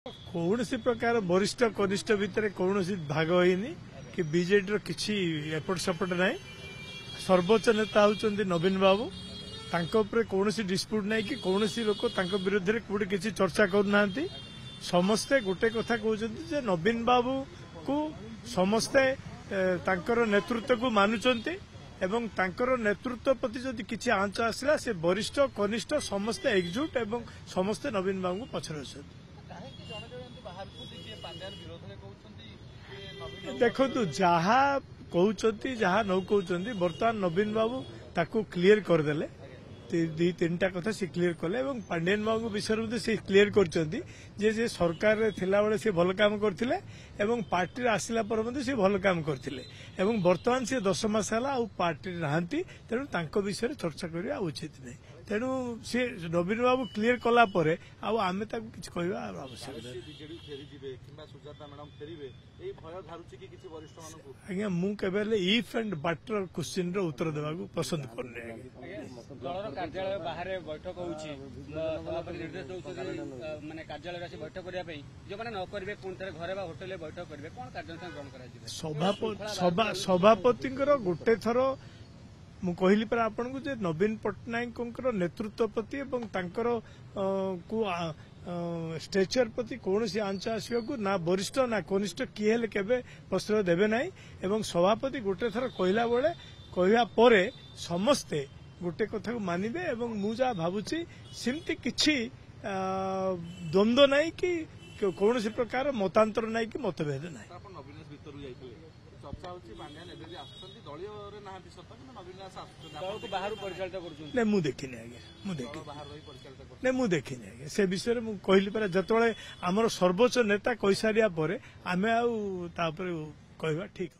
कौन सी प्रकार वरिष्ठ कनिष्ठ भितर कौन भाग होनी कि बीजेडी किसी एपट सपट ना सर्वोच्च नेता होती नवीन बाबू कौन डिस्प्यूट ना कि कौन लोक विरुद्ध में कौटे किसी चर्चा करना समस्ते गोटे कथा कहते नवीन बाबू को समस्ते नेतृत्व को मानुंट एवं तांकर नेतृत्व प्रति जदि किसी आंच आसला से वरिष्ठ कनिष्ठ समस्ते एकजुट एवं समस्ते नवीन बाबू को पछरे अछंती। देखो जहा कहते जहा न कहते बर्तमान नवीन बाबू ताकू क्लीयर करदेले दी तीन टा कथा सी क्लीयर कले पांडियन बाबू विषय से क्लीयर कर सरकार रे थिला बेले से भल काम करथिले एवं पार्टी आसिला पर से भल काम करथिले एवं वर्तमान से 10 मास हला आ पार्टी नहांती तेणु तांको विषय चर्चा करिया उचित नहीं तेणु सी नवीन बाबू क्लीयर कला परे आमे ताकू किछ कहबा आवश्यक आज्ञा मु केबे इफ एंड बटर क्वेश्चन रो उत्तर देबा पसंद करने दलर कार्यालय बाहर बैठक होउची सभापति निर्देश दउछथि माने कार्यालय आसी बैठक करिया पई जो माने न करबे कोन थरे घरे बा होटल बैठक करबे कोन कार्यानुष्ठान ग्रहण करा जिवे सभापति गोटे थरो मु कहली पर आपन को जे नवीन पट्टनायक नेतृत्व प्रति एवं तांकर को स्टेचर प्रति कौन सी आंच आसवा को ना वरिष्ठ ना कनिष्ठ किए हेले केबे प्रश्रय देबे नाही एवं सभापति गोटे थर कहला बेले कहवा परे समस्ते गोटे कथा को मानिबे एवं मु जा भाबुची सिमती किछि द्वंद्व नाही कि कौन सी प्रकार मतांतर नाही कि मतभेद नाही मु देखिनी आज्ञा मु देखिनी आज्ञा से विषय मु कहली पर जतबेले आमर सर्वोच्च नेता कहि सारिया परे आमे कहवा ठीक।